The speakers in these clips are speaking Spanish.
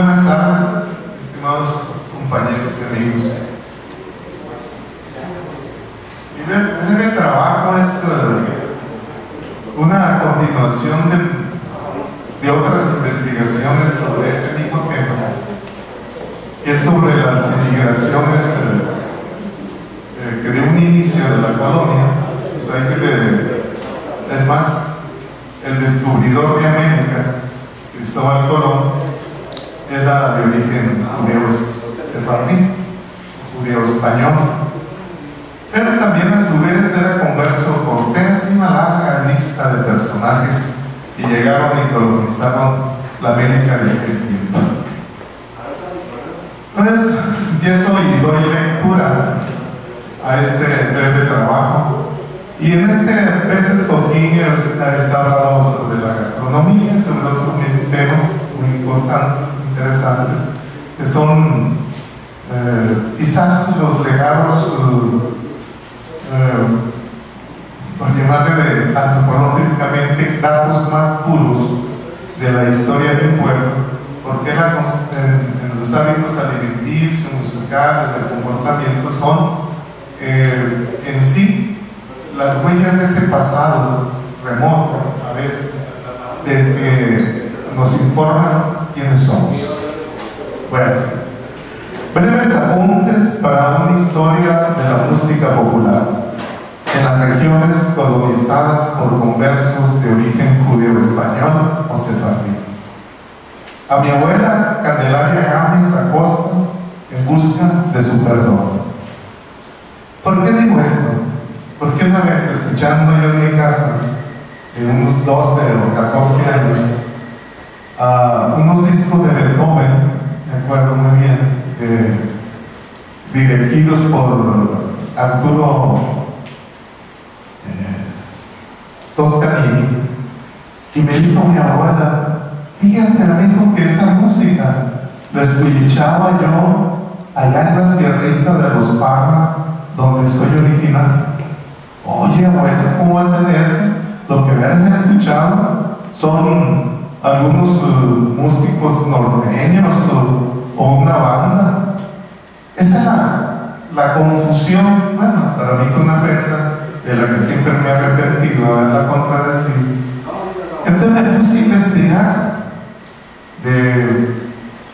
buenas tardes, estimados compañeros y amigos. Mi breve trabajo es una continuación de otras investigaciones sobre este mismo tema, que es sobre las inmigraciones que de un inicio de la colonia, pues hay que es más, el descubridor de América, Cristóbal Colón, era de origen judeo-sefardí, judeo-español, pero también a su vez era converso cortés y una larga lista de personajes que llegaron y colonizaron la América de aquel tiempo. Entonces empiezo y doy lectura a este breve trabajo, y en este vez escogí está hablado sobre la gastronomía, sobre otros temas muy importantes, interesantes, que son quizás los legados, por llamarle de antropológicamente, datos más puros de la historia de un pueblo, porque en los hábitos alimenticios, musicales, de comportamiento son en sí las huellas de ese pasado remoto, a veces, de que nos informan quiénes somos. Bueno, breves apuntes para una historia de la música popular en las regiones colonizadas por conversos de origen judeo-español o sefardí. A mi abuela Candelaria Gámez Acosta, en busca de su perdón. ¿Por qué digo esto? Porque una vez, escuchando yo en mi casa, de unos 12 o 14 años, unos discos de Beethoven, me acuerdo muy bien, dirigidos por Arturo Toscanini, y me dijo mi abuela, fíjate, me dijo que esa música la escuchaba yo allá en la sierrita de los Parra, donde soy original. Oye, abuela, ¿cómo va a ser eso? Lo que habían escuchado son algunos músicos norteños o una banda. Esa era la confusión. Bueno, para mí fue una ofensa de la que siempre me he arrepentido de haberla contradecido. Entonces me puse a investigar de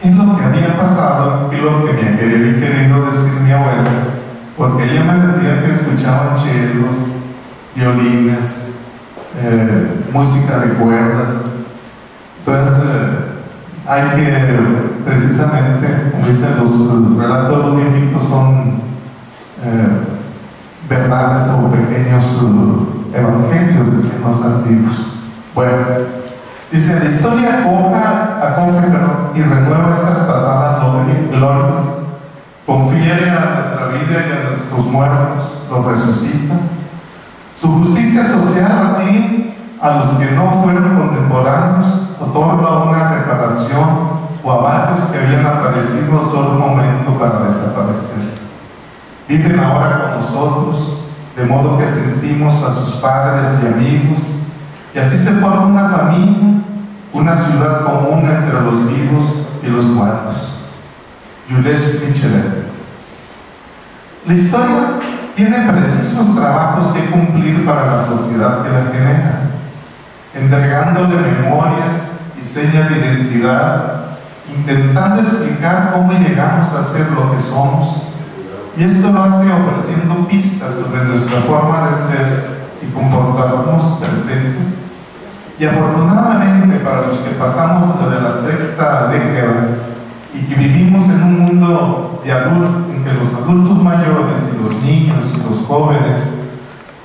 qué es lo que había pasado y lo que me había querido decir mi abuela, porque ella me decía que escuchaban chelos, violines, música de cuerdas. Entonces hay que, precisamente, como dicen los relatos de los viejitos, son verdades o pequeños evangelios, decían los antiguos. Bueno, dice: la historia acoge y renueva estas pasadas glorias, confiere a nuestra vida y a nuestros muertos, los resucita. Su justicia social, así, a los que no fueron contemporáneos, otorga una reparación o a varios que habían aparecido solo un momento para desaparecer. Viven ahora con nosotros, de modo que sentimos a sus padres y amigos, y así se forma una familia, una ciudad común entre los vivos y los muertos. Jules Michelet. La historia tiene precisos trabajos que cumplir para la sociedad que la genera, entregándole memorias y señas de identidad, intentando explicar cómo llegamos a ser lo que somos, y esto lo hace ofreciendo pistas sobre nuestra forma de ser y comportarnos presentes. Y afortunadamente para los que pasamos de la sexta década y que vivimos en un mundo de en que los adultos mayores y los niños y los jóvenes,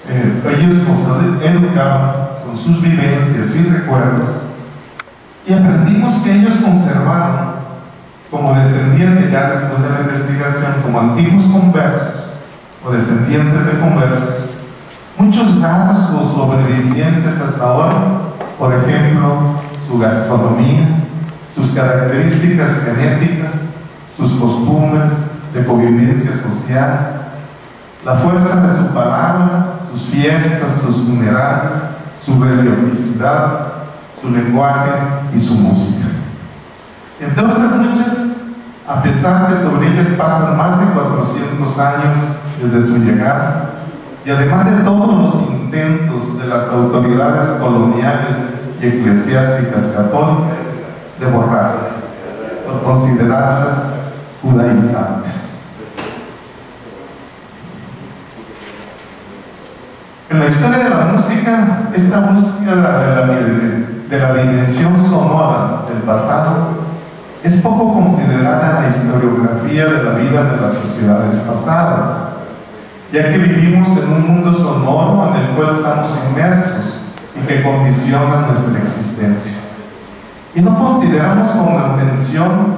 ellos nos educaban con sus vivencias y recuerdos, y aprendimos que ellos conservaron como descendientes, ya después de la investigación, como antiguos conversos o descendientes de conversos, muchos rasgos sobrevivientes hasta ahora. Por ejemplo, su gastronomía, sus características genéticas, sus costumbres de convivencia social, la fuerza de su palabra, sus fiestas, sus funerales, su religiosidad, su lenguaje y su música. Entre otras muchas, a pesar de sobre ellas pasan más de 400 años desde su llegada, y además de todos los intentos de las autoridades coloniales y eclesiásticas católicas de borrarlas, por considerarlas judaizantes. En la historia de la música, esta búsqueda de la dimensión sonora del pasado es poco considerada en la historiografía de la vida de las sociedades pasadas, ya que vivimos en un mundo sonoro en el cual estamos inmersos y que condiciona nuestra existencia. Y no consideramos con atención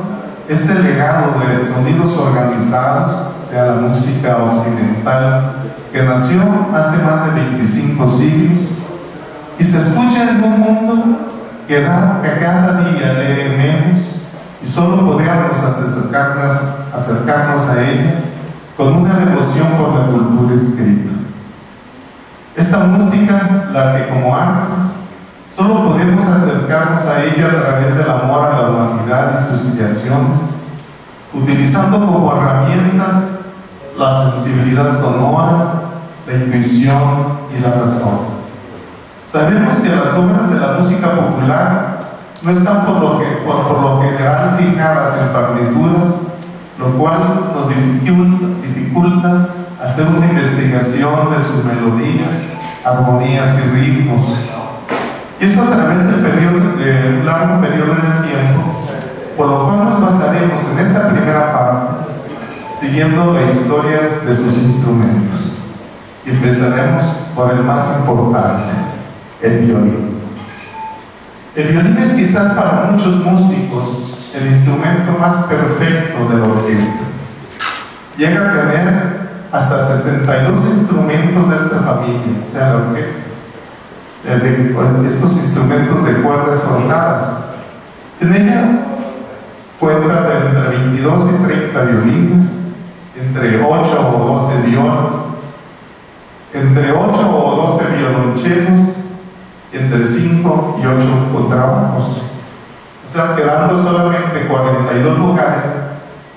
este legado de sonidos organizados, o sea, la música occidental, que nació hace más de 25 siglos y se escucha en un mundo que cada día lee menos y solo podemos acercarnos a ella con una devoción por la cultura escrita. Esta música, la que como arte, solo podemos acercarnos a ella a través del amor a la humanidad y sus creaciones, utilizando como herramientas la sensibilidad sonora, la intuición y la razón. Sabemos que las obras de la música popular no están por lo general fijadas en partituras, lo cual nos dificulta hacer una investigación de sus melodías, armonías y ritmos. Y eso a través de un largo periodo de tiempo, por lo cual nos basaremos en esta primera parte, siguiendo la historia de sus instrumentos. Y empezaremos por el más importante, el violín. El violín es quizás para muchos músicos el instrumento más perfecto de la orquesta. Llega a tener hasta 62 instrumentos de esta familia, o sea, la orquesta. Estos instrumentos de cuerdas frotadas. En ella cuenta de entre 22 y 30 violines, entre 8 o 12 violas, entre 8 o 12 violonchelos, entre 5 y 8 contrabajos, o sea, quedando solamente 42 lugares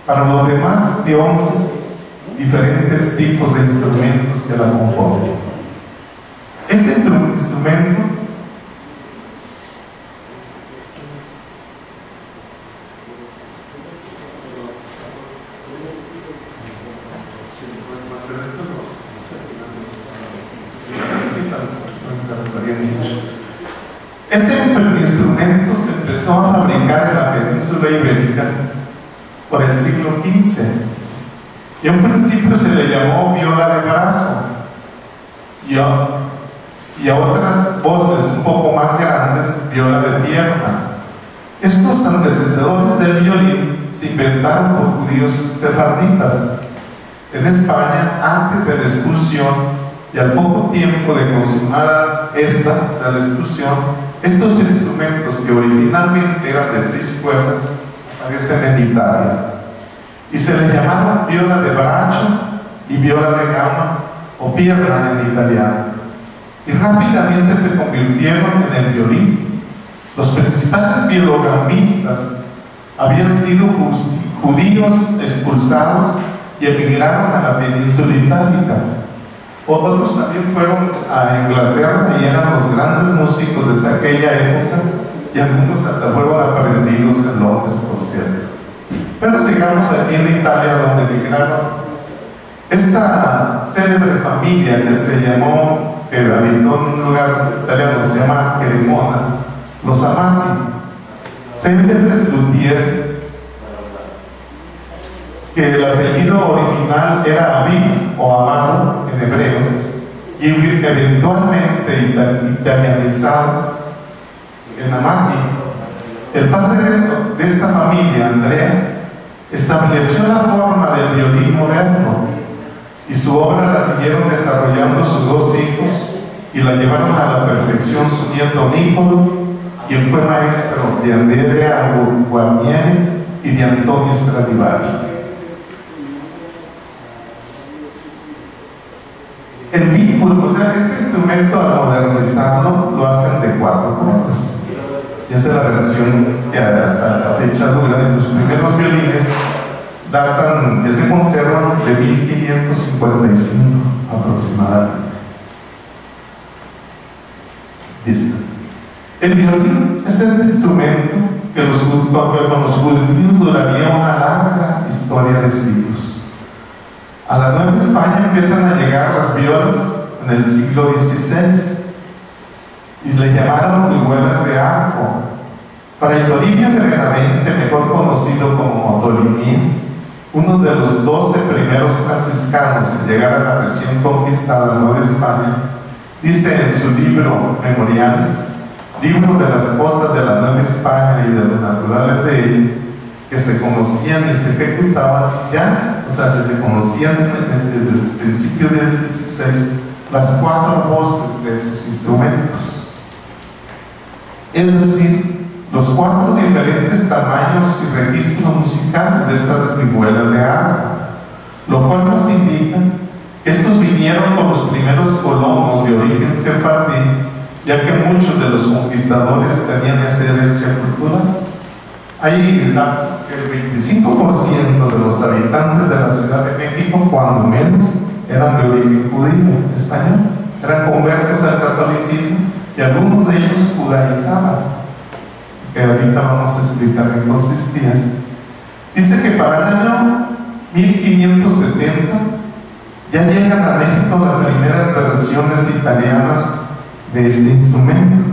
para los demás de 11 diferentes tipos de instrumentos que la componen. Este instrumento se empezó a fabricar en la península ibérica por el siglo XV y a un principio se le llamó viola de brazo y a otras voces un poco más grandes viola de pierna. Estos antecesores del violín se inventaron por judíos sefarditas en España antes de la expulsión, y al poco tiempo de consumada la expulsión, estos instrumentos que originalmente eran de 6 cuerdas aparecen en Italia y se les llamaron viola de braccio y viola de gamba o pierna en italiano, y rápidamente se convirtieron en el violín. Los principales viologambistas habían sido judíos expulsados y emigraron a la península itálica. Otros también fueron a Inglaterra y eran los grandes músicos de aquella época, y algunos hasta fueron aprendidos en Londres, por cierto. Pero sigamos aquí en Italia, donde emigraron. Esta célebre familia que se llamó, que habitó en un lugar italiano que se llama Cremona, los Amati, célebres luthier, que el apellido original era Avid o Amado en hebreo, y eventualmente italianizado en Amati. El padre de esta familia, Andrea, estableció la forma del violín moderno, y su obra la siguieron desarrollando sus 2 hijos y la llevaron a la perfección su nieto Niccolò, quien fue maestro de Andrea Guarnieri y de Antonio Stradivari. El vínculo, o sea, este instrumento al modernizarlo lo hacen de 4 cuerdas. y esa es la versión que hasta la fecha dura. Los primeros violines datan, que se conservan, de 1555 aproximadamente. El violín es este instrumento que con los judíos duraría una larga historia de siglos. A la Nueva España empiezan a llegar las violas en el siglo XVI y le llamaron vihuelas de arco. Fray Toribio de Benavente, mejor conocido como Motolinía, uno de los 12 primeros franciscanos en llegar a la región conquistada de Nueva España, dice en su libro Memoriales, libro de las cosas de la Nueva España y de los naturales de ella, que se conocían y se ejecutaban ya, o sea, que se conocían desde el principio del XVI, las 4 voces de esos instrumentos. Es decir, los 4 diferentes tamaños y registros musicales de estas vihuelas de arco, lo cual nos indica que estos vinieron con los primeros colonos de origen sefardí, ya que muchos de los conquistadores tenían esa herencia cultural. Hay datos que el 25% de los habitantes de la Ciudad de México, cuando menos, eran de origen judío español, eran conversos al catolicismo y algunos de ellos judaizaban, que ahorita vamos a explicar en qué consistían. Dice que para el año 1570 ya llegan a México las primeras versiones italianas de este instrumento,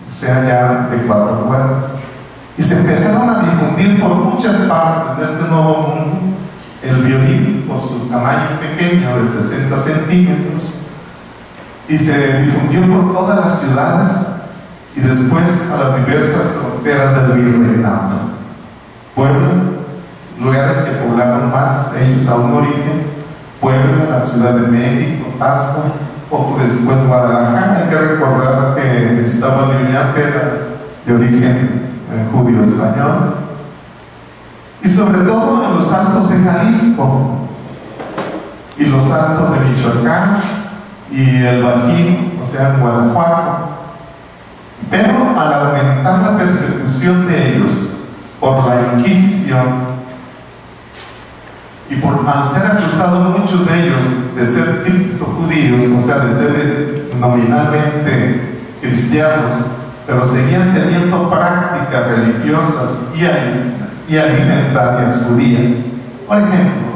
o sea, ya de 4 cuerdas, y se empezaron a difundir por muchas partes de este nuevo mundo. El violín, por su tamaño pequeño de 60 centímetros, y se difundió por todas las ciudades y después a las diversas fronteras del virreinato. Puebla, lugares que poblaron más ellos a un origen, Puebla, la Ciudad de México, Tasco, poco después Guadalajara. Hay que recordar que Cristóbal de Oñate era de origen judío español, y sobre todo en los altos de Jalisco y los altos de Michoacán y el Bajío, o sea, en Guanajuato. Pero al aumentar la persecución de ellos por la Inquisición y al ser acusados muchos de ellos de ser típicos judíos, o sea, de ser nominalmente cristianos, pero seguían teniendo prácticas religiosas y alimentarias judías. Por ejemplo,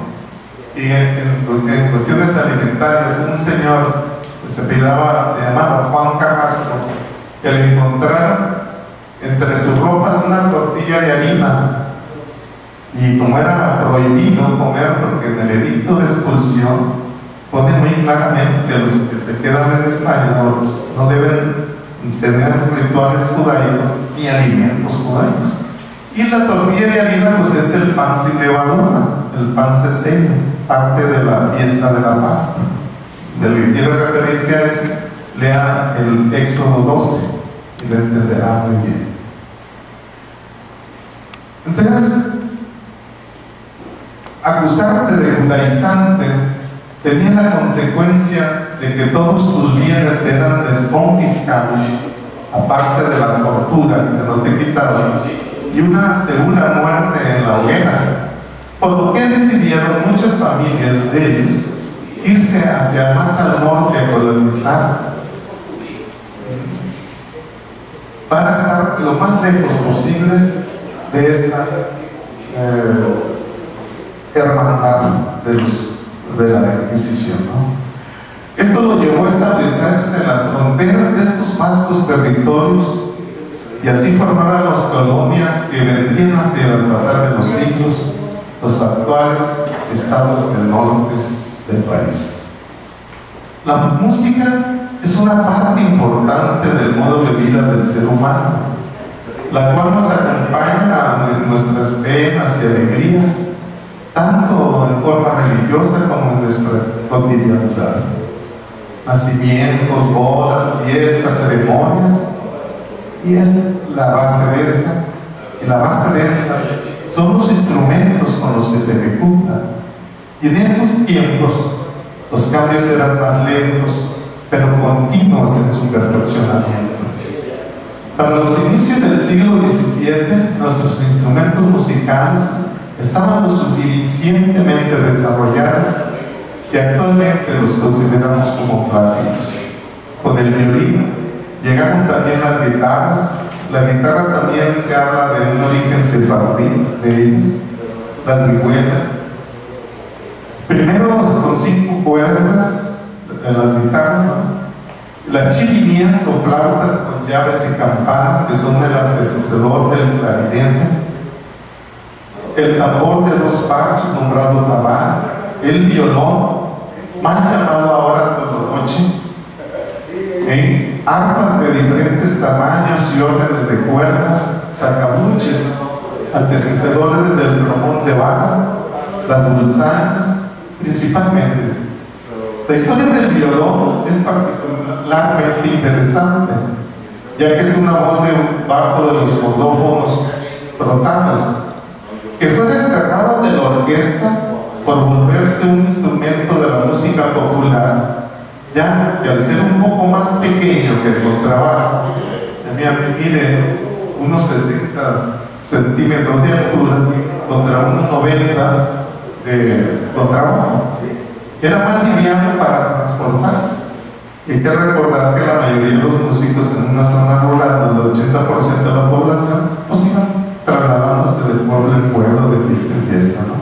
en cuestiones alimentarias, un señor que se llamaba Juan Carrasco, que le encontraron entre sus ropas una tortilla de harina, y como era prohibido comer, porque en el edicto de expulsión pone muy claramente que los que se quedan en España no deben tener rituales judaicos ni alimentos judaicos. Y la tortilla de harina pues es el pan sin levadura, el pan ceseno, parte de la fiesta de la Pascua. Del que quiere referencia a eso, lea el Éxodo 12 y lo entenderá muy bien. Entonces, acusarte de judaizante tenía la consecuencia de que todos tus bienes te eran desconfiscados, aparte de la tortura que no te quitaban, y una segura muerte en la hoguera. Por lo que decidieron muchas familias de ellos irse hacia más al norte a colonizar, para estar lo más lejos posible de esta hermandad de la Inquisición, ¿no? Esto lo llevó a establecerse en las fronteras de estos vastos territorios y así formar a las colonias que vendrían hacia el pasar de los siglos, los actuales estados del norte del país. La música es una parte importante del modo de vida del ser humano, la cual nos acompaña en nuestras penas y alegrías, tanto en forma religiosa como en nuestra cotidianidad. Nacimientos, bodas, fiestas, ceremonias, y es la base de esta. Y la base de esta son los instrumentos con los que se ejecuta. Y en estos tiempos los cambios eran más lentos, pero continuos en su perfeccionamiento. Para los inicios del siglo XVII, nuestros instrumentos musicales estaban lo suficientemente desarrollados que actualmente los consideramos como clásicos. Con el violín llegaron también las guitarras. La guitarra también se habla de un origen sefardí de ellos, las vihuelas. Primero con 5 cuerdas en las guitarras, ¿no? Las chirimías o flautas con llaves y campana, que son el antecesor del clarinete. El tambor de 2 parches, nombrado tabal. El violón, mal llamado ahora tololoche. Arpas de diferentes tamaños y órdenes de cuerdas, sacabuches, antecesores del trombón de vara, las dulzainas, principalmente. La historia del violón es particularmente interesante, ya que es una voz de bajo de los cordófonos frotanos, que fue desterrado de la orquesta por volverse un instrumento de la música popular, ya que al ser un poco más pequeño que el contrabajo, se mide unos 60 centímetros de altura contra unos 90 de contrabajo, era más liviano para transportarse. Hay que recordar que la mayoría de los músicos en una zona rural, donde el 80% de la población, pues iban trasladándose de pueblo en pueblo, de fiesta en fiesta, ¿no?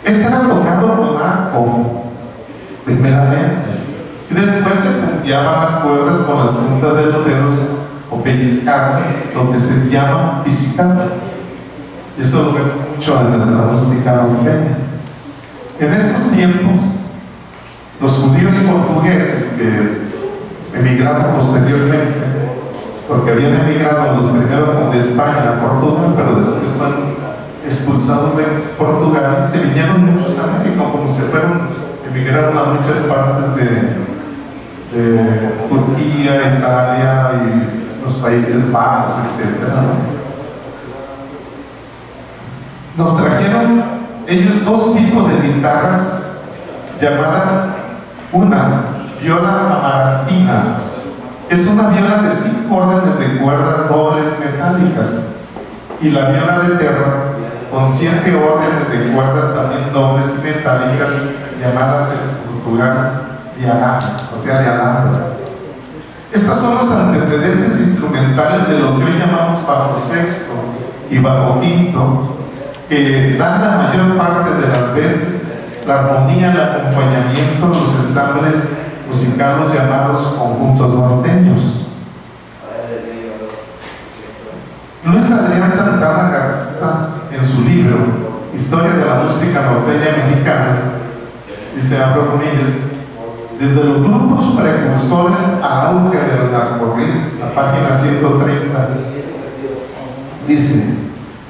Este era tocado con arco, primeramente, y después se punteaban las cuerdas con las puntas de los dedos o pellizcadas, lo que se llama pizzicato. Y eso lo vemos mucho en nuestra música norteña. En estos tiempos, los judíos portugueses que emigraron posteriormente, porque habían emigrado los primeros de España a Portugal, pero después fueron expulsados de Portugal, se vinieron muchos a México, como se fueron, emigraron a muchas partes de Turquía, Italia y los Países Bajos, etc. Nos trajeron ellos 2 tipos de guitarras llamadas, una viola amarantina, es una viola de 5 órdenes de cuerdas dobles metálicas, y la viola de terra con 7 órdenes de cuerdas también dobles metálicas, llamadas en Portugal diagrama, o sea, de alambre. Estos son los antecedentes instrumentales de lo que hoy llamamos bajo sexto y bajo quinto, que dan la mayor parte de las veces la armonía, el acompañamiento de los ensambles musicales llamados conjuntos norteños. Luis Adrián Santana Garza, en su libro Historia de la música norteña mexicana, dice, abro comillas, desde los grupos precursores al auge del narcorrido, la página 130, dice,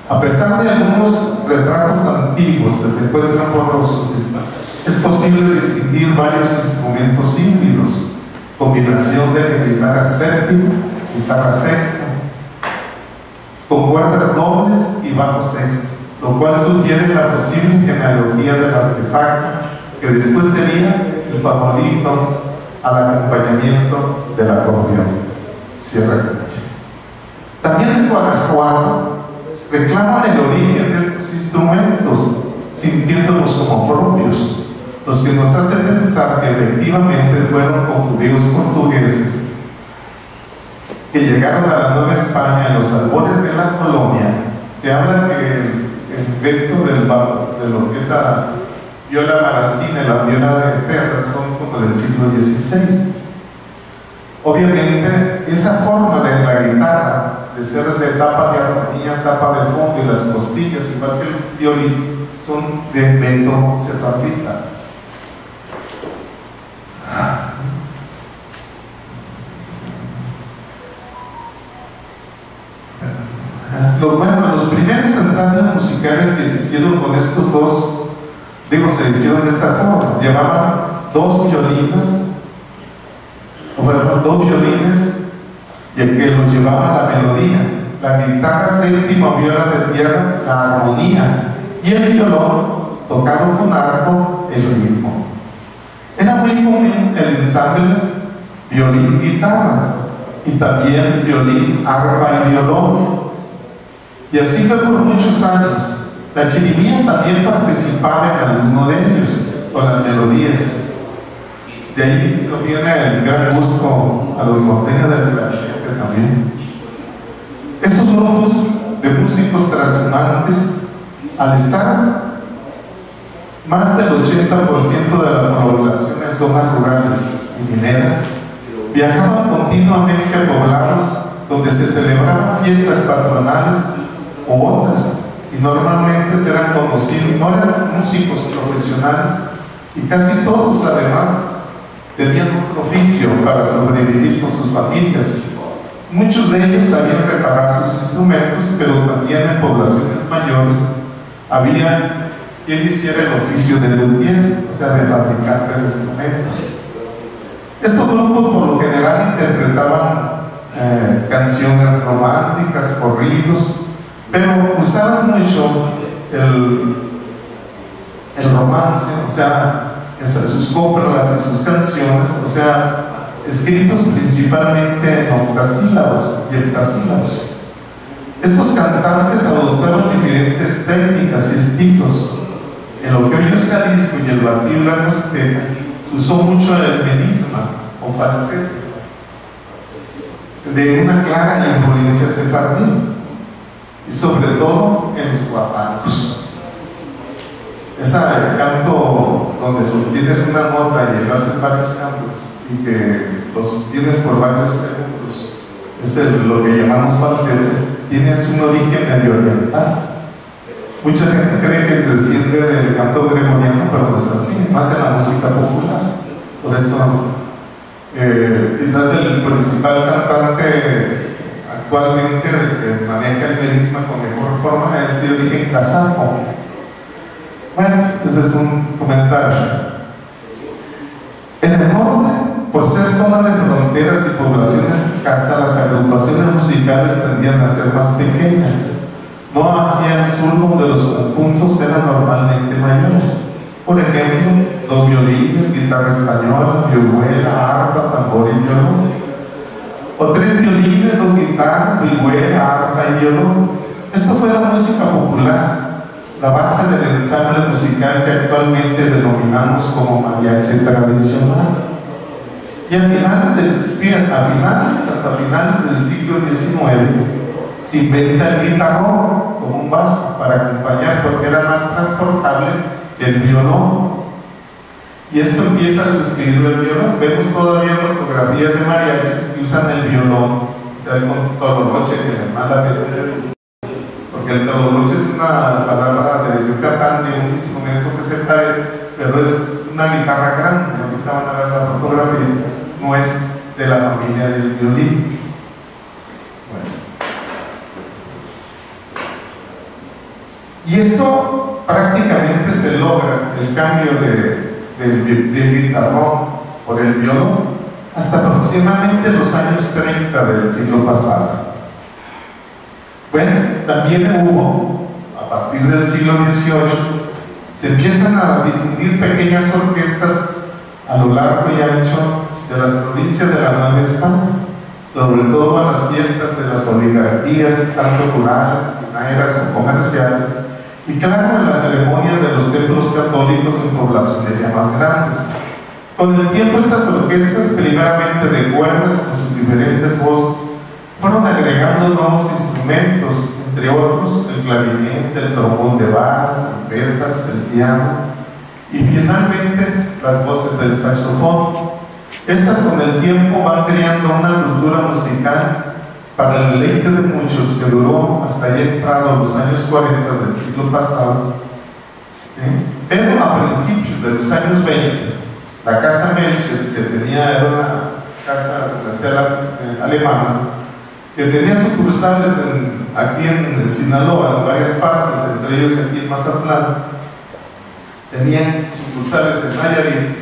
a pesar de algunos retratos antiguos que se encuentran borrosos, es posible distinguir varios instrumentos híbridos, combinación de guitarra séptima, guitarra sexta, con cuerdas dobles y bajo sexto, lo cual sugiere la posible genealogía del artefacto, que después sería el favorito al acompañamiento del acordeón. Cierra comillas. También en Guanajuato reclaman el origen de estos instrumentos, sintiéndolos como propios, los que nos hacen pensar que efectivamente fueron con judíos portugueses que llegaron a la Nueva España en los albores de la colonia. Se habla que el invento de lo que es la viola amarantina y la viola de terra son como del siglo XVI. Obviamente, esa forma de la guitarra, de ser de tapa de armonía, tapa de fondo y las costillas, igual que el violín, son de método sefardita. Los primeros ensayos musicales que se hicieron con estos dos, se hicieron de esta forma. Llevaban 2 violines, que los llevaban la melodía, la guitarra séptima, viola de tierra, la armonía, y el violón tocado con arco, el ritmo. Era muy común el ensamble violín-guitarra, y también violín, arpa y violón. Y así fue por muchos años. La chirimía también participaba en alguno de ellos, con las melodías. De ahí nos viene el gran gusto a los norteños del clarinete también. Estos grupos de músicos trashumantes, al estar más del 80% de la población en zonas rurales y mineras, viajaban continuamente a poblados donde se celebraban fiestas patronales o otras, y normalmente eran conocidos, no eran músicos profesionales, y casi todos además tenían otro oficio para sobrevivir con sus familias. Muchos de ellos sabían reparar sus instrumentos, pero también en poblaciones mayores había quien hiciera el oficio de luthier, o sea, de fabricante de instrumentos. Estos grupos por lo general interpretaban canciones románticas, corridos, pero usaban mucho el romance, o sea, sus coplas y sus canciones, o sea, escritos principalmente en octasílabos y heptasílabos. Estos cantantes adoptaron diferentes técnicas y estilos. En lo que hoy es Jalisco y el Bajío y la Mixteca, se usó mucho el melisma o falsete, de una clara influencia sefardí, y sobre todo en los guapangos. Ese canto donde sostienes una nota y haces varios cambios y que lo sostienes por varios segundos, es lo que llamamos falsete, tiene un origen medio oriental. Mucha gente cree que desciende del canto gregoriano, pero no es así, más en la música popular. Por eso, quizás el principal cantante actualmente que maneja el melisma con mejor forma es de origen kazajo. Bueno, ese es un comentario. En el norte, por ser zona de fronteras y poblaciones escasas, las agrupaciones musicales tendían a ser más pequeñas, no hacia el sur, donde los conjuntos eran normalmente mayores. Por ejemplo, 2 violines, guitarra española, vihuela, arpa, tambor y violón. O 3 violines, 2 guitarras, vihuela, arpa y violón. Esto fue la música popular, la base del ensamble musical que actualmente denominamos como mariachi tradicional. Y hasta finales del siglo XIX se inventa el guitarrón como un bajo para acompañar, porque era más transportable que el violón. Y esto empieza a sustituir el violón. Vemos todavía fotografías de mariachis que usan el violón, o sea, con tololoche, que le manda porque el tololoche es una palabra de Yucatán, de un instrumento que se trae, pero es una guitarra grande. Ahorita van a ver la fotografía, no es de la familia del violín. Y esto prácticamente se logra, el cambio del guitarrón por el violón, hasta aproximadamente los años 30 del siglo pasado. Bueno, también hubo, a partir del siglo XVIII, se empiezan a difundir pequeñas orquestas a lo largo y ancho de las provincias de la Nueva España, sobre todo en las fiestas de las oligarquías, tanto rurales, mineras o comerciales, y claro, en las ceremonias de los templos católicos en poblaciones ya más grandes. Con el tiempo, estas orquestas, primeramente de cuerdas con sus diferentes voces, fueron agregando nuevos instrumentos, entre otros el clarinete, el trombón de vara, trompetas, el piano y finalmente las voces del saxofón. Estas con el tiempo van creando una cultura musical para el deleite de muchos, que duró hasta ya entrado los años 40 del siglo pasado. Pero a principios de los años 20, la Casa Melchers, que era una casa comercial alemana, que tenía sucursales aquí en Sinaloa, en varias partes, entre ellos aquí en Mazatlán, tenían sucursales en Nayarit,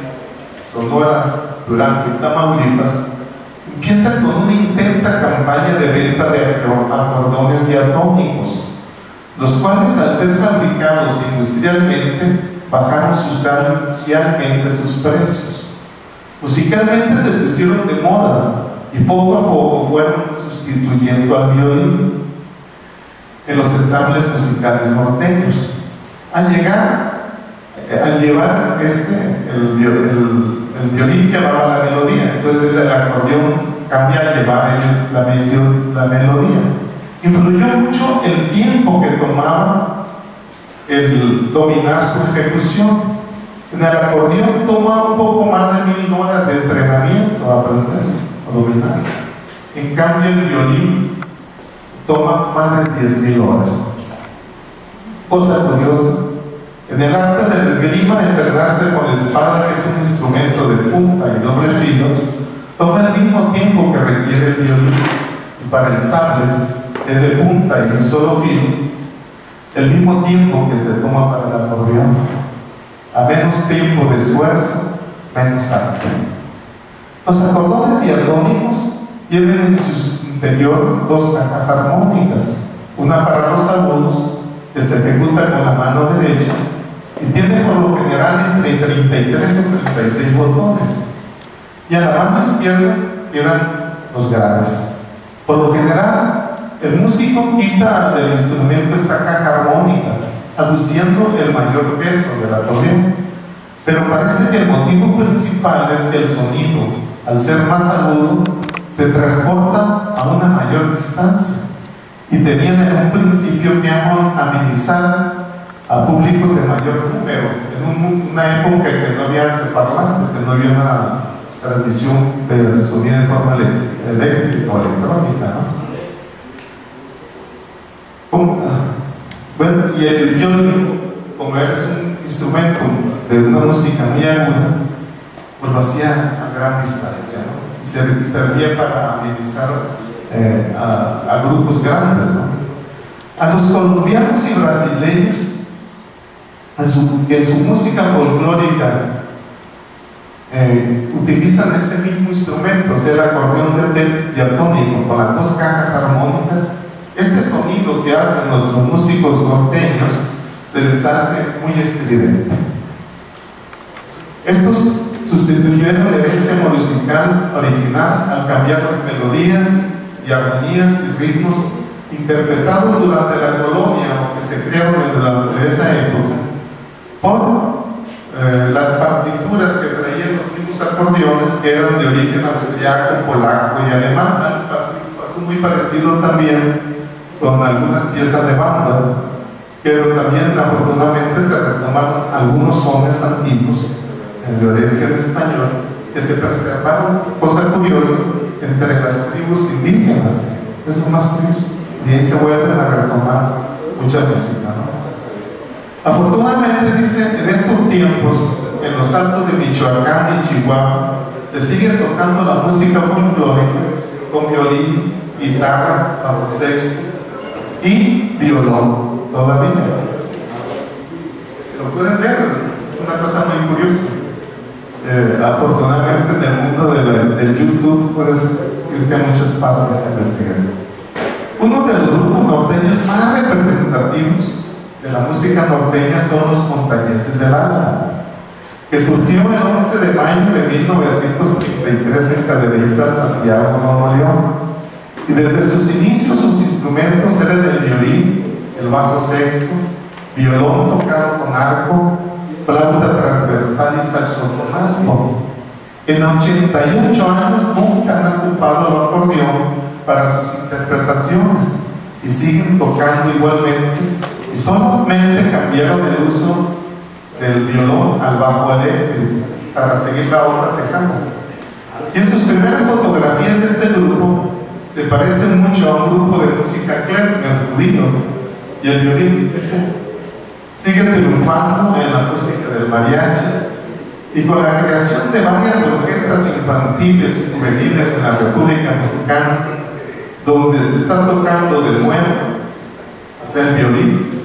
Sonora, Durango y Tamaulipas. Empiezan con una intensa campaña de venta de acordeones diatónicos, los cuales, al ser fabricados industrialmente, bajaron sustancialmente sus precios. Musicalmente se pusieron de moda, y poco a poco fueron sustituyendo al violín en los ensambles musicales norteños. Al llevar el violín llevaba la melodía, entonces el acordeón cambia a llevar la melodía. Influyó mucho el tiempo que tomaba el dominar su ejecución. En el acordeón toma un poco más de 1000 horas de entrenamiento a aprender, a dominar. En cambio el violín toma más de 10.000 horas. Cosa curiosa, en el arte del esgrima, entrenarse con la espada, que es un instrumento de punta y doble filo, toma el mismo tiempo que requiere el violín. Y para el sable, es de punta y un solo filo, el mismo tiempo que se toma para el acordeón. A menos tiempo de esfuerzo, menos arte. Los acordones diatónicos tienen en su interior 2 cajas armónicas, una para los agudos, que se ejecuta con la mano derecha, y tiene por lo general entre 33 o 36 botones, y a la mano izquierda quedan los graves. Por lo general, el músico quita del instrumento esta caja armónica, aduciendo el mayor peso del acordeón, pero parece que el motivo principal es que el sonido, al ser más agudo, se transporta a una mayor distancia, y tenían en un principio que amenizar a públicos de mayor número, en una época que no había altoparlantes, que no había una transmisión del sonido en forma eléctrica o electrónica, ¿no? Bueno, y el violín, como es un instrumento de una música muy aguda, pues lo hacía a gran distancia, ¿no? Y servía para amenizar a grupos grandes, ¿no? A los colombianos y brasileños, en su música folclórica, utilizan este mismo instrumento, o sea, el acordeón diatónico con las 2 cajas armónicas. Este sonido que hacen nuestros músicos norteños se les hace muy estridente. Estos sustituyeron la herencia musical original al cambiar las melodías y armonías y ritmos interpretados durante la colonia o que se crearon en esa época por las partituras que traían los mismos acordeones, que eran de origen austriaco, polaco y alemán. Pasó muy parecido también con algunas piezas de banda, pero también afortunadamente se retomaron algunos sones antiguos de origen español que se preservaron, cosa curiosa, entre las tribus indígenas. Es lo más curioso, y ahí se vuelven a retomar mucha música, ¿no? Afortunadamente, dice, en estos tiempos en los altos de Michoacán y Chihuahua se sigue tocando la música folclórica con violín, guitarra, bajo sexto y violón todavía. Lo pueden ver, es una cosa muy curiosa. Afortunadamente en el mundo del YouTube puedes irte a muchas partes a investigar. Uno de los grupos norteños más representativos de la música norteña son los Montañeses del Álamo, que surgió el 11 de mayo de 1933 en Cadereyta, Santiago, Nuevo León. Y desde sus inicios sus instrumentos eran el violín, el bajo sexto, violón tocado con arco, flauta transversal y saxofón alto. En 88 años nunca han ocupado el acordeón para sus interpretaciones y siguen tocando igualmente, y solamente cambiaron el uso del violón al bajo eléctrico para seguir la onda tejana. Y en sus primeras fotografías de este grupo se parecen mucho a un grupo de música klezmer judío, y el violín sigue triunfando en la música del mariachi, y con la creación de varias orquestas infantiles y juveniles en la República Mexicana, donde se está tocando de nuevo, o sea, el violín,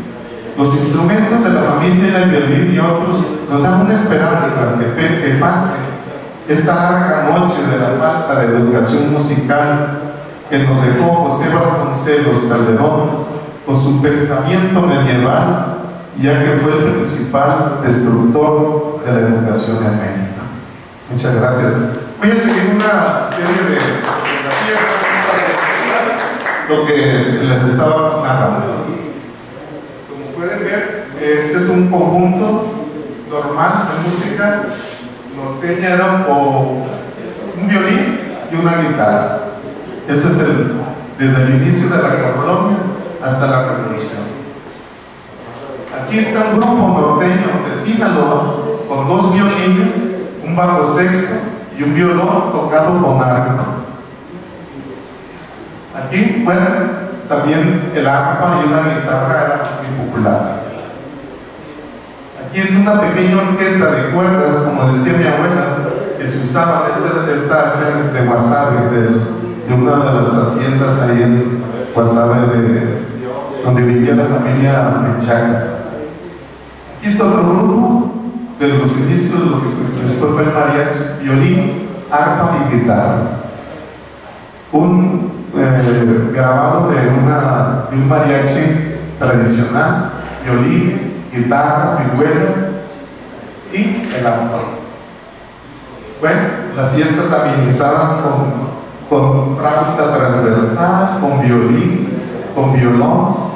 los instrumentos de la familia, el violín y otros, nos dan una esperanza que pase esta larga noche de la falta de educación musical que nos dejó José Vasconcelos Calderón con su pensamiento medieval, ya que fue el principal destructor de la educación en México. Muchas gracias. Voy a seguir una serie de aquí está lo que les estaba narrando. Como pueden ver, este es un conjunto normal de música norteña, o un violín y una guitarra. Ese es desde el inicio de la Colombia hasta la Revolución. Aquí está un grupo norteño de Sinaloa con 2 violines, un bajo sexto y un violón tocado con arco. Aquí, bueno, también el arpa y una guitarra era muy popular. Aquí es una pequeña orquesta de cuerdas, como decía mi abuela, que se usaba esta de Guasave, de una de las haciendas ahí en Guasave, donde vivía la familia Menchaca. Aquí está otro grupo de los inicios de lo que después fue el mariachi: violín, arpa y guitarra. Un grabado de un mariachi tradicional: violines, guitarra, vihuelas y el arpa. Bueno, las fiestas amenizadas con flauta transversal, con violín, con violón.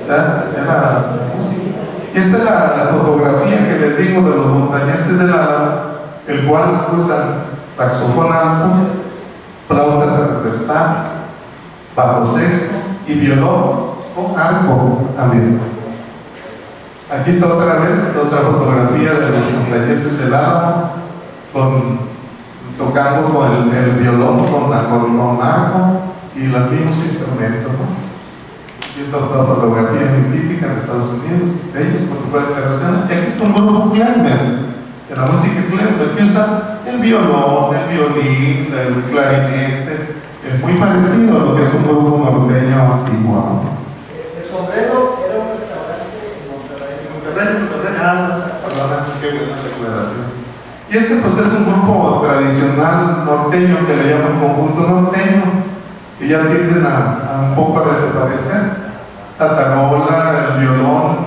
Era la música. Y esta es la fotografía que les digo de los montañeses de Lara, el cual usan saxofón alto, flauta transversal, bajo sexto y violón con arco también. Aquí está otra vez otra fotografía de los montañeses de Lara tocando con el violón, con arco y los mismos instrumentos, ¿no? Y esta otra fotografía muy típica de Estados Unidos, de ellos, porque fue internacional. Y aquí está un grupo klezmer, de la música klezmer, que usa el violón, el violín, el clarinete. Es muy parecido a lo que es un grupo norteño antiguo, ¿no? El sombrero era un restaurante en Monterrey. Perdona, qué buena declaración. Y este pues es un grupo tradicional norteño que le llaman conjunto norteño, que ya tienden a un poco a desaparecer. La tarola, el violón,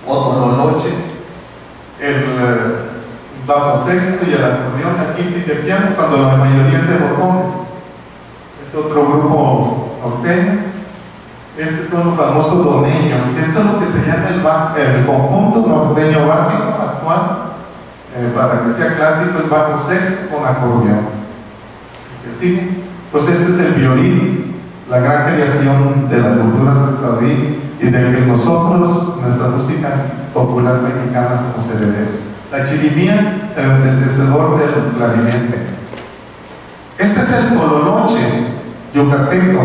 o tololoche, el bajo sexto y el acordeón, aquí de piano, cuando la mayoría es de botones. Es otro grupo norteño. Estos son los famosos doneños. Esto es lo que se llama el conjunto norteño básico actual. Para que sea clásico es bajo sexto con acordeón. ¿Qué sigue? Pues este es el violín, la gran creación de la cultura sefardí y de que nosotros, nuestra música popular mexicana, somos herederos. La chirimía, el antecesor del clarinete. Este es el tololoche yucateco,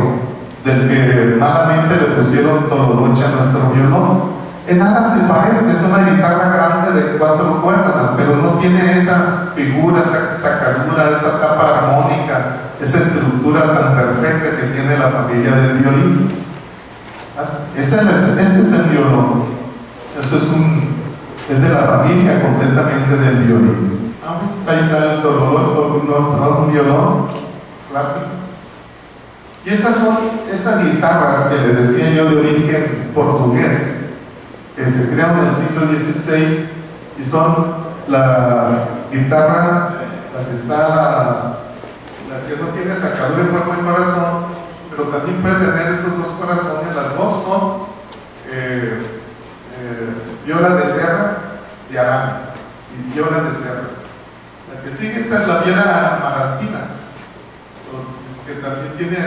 del que malamente le pusieron tololoche a nuestro violón. En nada se parece, es una guitarra grande de 4 cuerdas, pero no tiene esa figura, esa sacadura, esa tapa armónica, esa estructura tan perfecta que tiene la familia del violín. Este es el violón. Eso es de la familia completamente del violín. Ahí está el un violón clásico. Y estas son esas guitarras que le decía yo de origen portugués, que se crearon en el siglo XVI, y son la guitarra, la que no tiene sacadura en cuerpo y corazón, pero también puede tener esos 2 corazones. Las dos son viola de terra y arame, y viola de terra. La que sigue esta es la viola marantina, que también tiene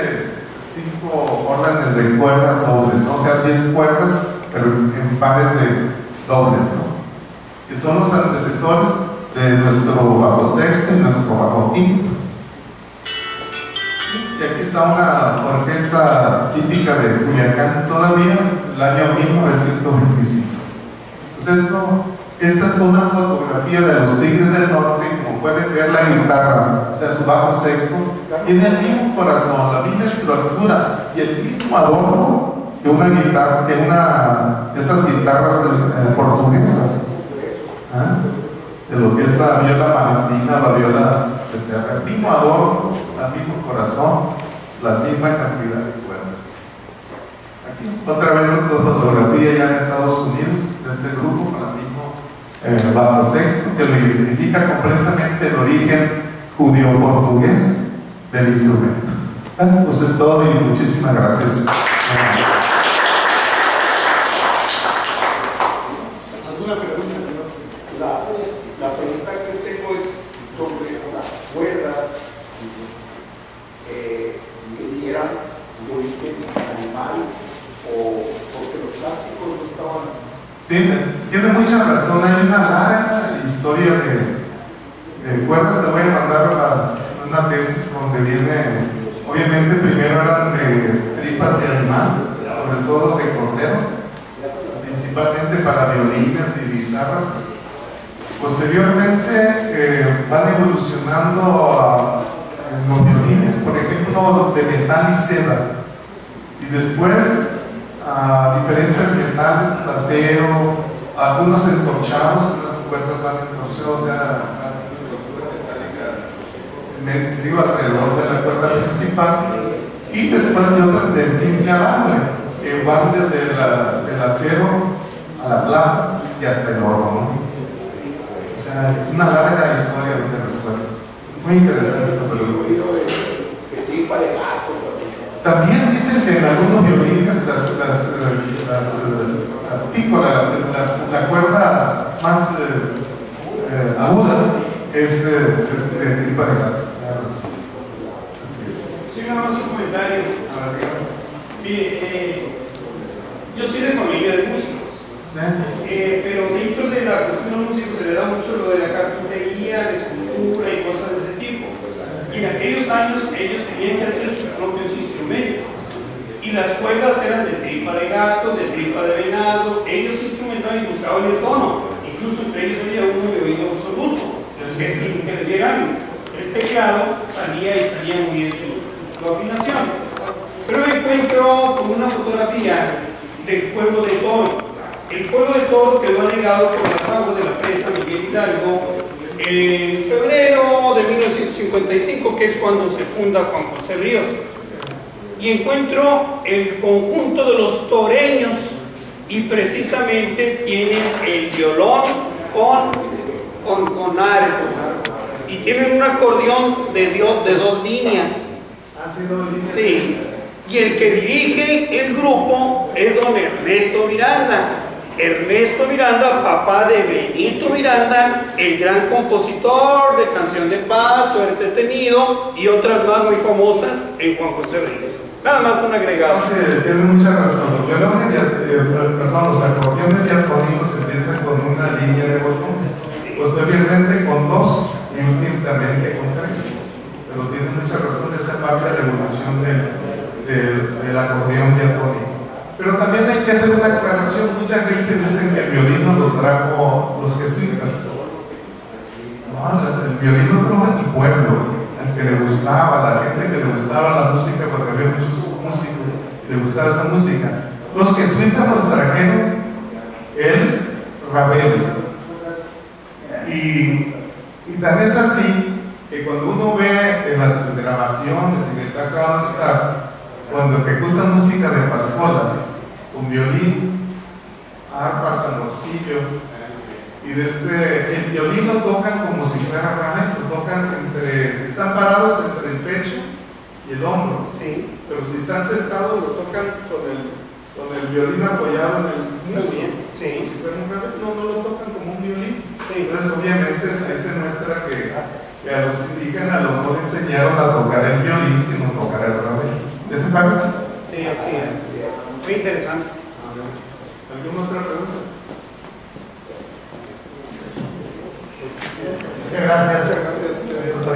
5 órdenes de cuerdas dobles, ¿no? O sea, 10 cuerdas, pero en pares de dobles, ¿no? Que son los antecesores de nuestro bajo sexto y nuestro bajo quinto. Y aquí está una orquesta típica de Culiacán todavía, el año 1925. Pues esta es una fotografía de los Tigres del Norte. Como pueden ver, la guitarra, o sea, su bajo sexto, tiene el mismo corazón, la misma estructura y el mismo adorno que una guitarra, esas guitarras portuguesas, de lo que es la viola marantina, la viola de terra. El mismo adorno, el mismo corazón, la misma cantidad de cuerdas. Aquí otra vez otra fotografía ya en Estados Unidos de este grupo con el mismo bajo sexto, que lo identifica completamente el origen judío-portugués del instrumento. Bueno, pues es todo y muchísimas gracias. ¿Alguna pregunta? La pregunta que tengo es sobre las cuerdas, que si eran de origen animal o porque los plásticos no estaban. Sí, tiene mucha razón. Hay una larga historia de cuerdas. Te voy a mandar una tesis donde viene, obviamente primero eran de tripas de animal, sobre todo de cordero, principalmente para violines y guitarras. Posteriormente van evolucionando los violines, por ejemplo, de metal y seda, y después a diferentes metales, acero, algunos entorchados, unas cuerdas van entorchadas, o sea, la estructura metálica, digo, alrededor de la cuerda principal, y después de otras de simple alambre, que van desde el acero a la plata y hasta el oro, ¿no? O sea, una larga historia de las cuerdas. Muy interesante tu pregunta. También dicen que en algunos violines la pícola, la cuerda más aguda es de tripa de gato. Así es. Sí, nada más un comentario. Mire, yo soy de familia de músicos, ¿Sí? pero dentro de la cuestión de los músicos se le da mucho lo de la carpintería, la escultura y cosas de ese tipo. Y en aquellos años ellos tenían que hacer sus propios instrumentos. Y las cuerdas eran de tripa de gato, de tripa de venado. Ellos instrumentaban y buscaban el tono. Incluso entre ellos había uno de oído absoluto, que sin que le dieran el teclado salía muy bien su afinación. Pero me encuentro con una fotografía del pueblo de Toro. El pueblo de Toro quedó anegado por las aguas de la presa Miguel Hidalgo en febrero de 1955, que es cuando se funda Juan José Ríos. Y encuentro el conjunto de los toreños y precisamente tienen el violón con arco y tienen un acordeón de 2 líneas. Sí. Y el que dirige el grupo es don Ernesto Miranda. Ernesto Miranda, papá de Benito Miranda, el gran compositor de Canción de Paz, Suerte Tenido y otras más muy famosas en Juan José Ríos. Nada más un agregado. Sí, tiene mucha razón. Los violones, los acordeones diatónicos se empiezan con una línea de botones, posteriormente con 2 y últimamente con 3. Pero tiene mucha razón esa parte de la evolución del acordeón diatónico. Pero también hay que hacer una aclaración. Mucha gente dice que el violino lo trajo los jesuitas. No, el violino lo trajo el pueblo, el que le gustaba, la gente que le gustaba la música, porque había muchos músicos que le gustaba esa música. Los jesuitas nos trajeron el rabel. Y tan es así que cuando uno ve en las grabaciones y que acá está, cuando ejecuta música de pascola con violín, arpa, tamborcillo, y el violín lo tocan como si fuera rabel, lo tocan si están parados entre el pecho y el hombro, Sí. pero si están sentados lo tocan con el violín apoyado en el muslo, Sí. como si fuera un rabel. No lo tocan como un violín. Sí. Entonces obviamente se muestra que a los indígenas no le enseñaron a tocar el violín, sino a tocar el rabel. ¿Ese parece? Sí, así es. Muy interesante. ¿Alguna otra pregunta? Muchas gracias, doctor.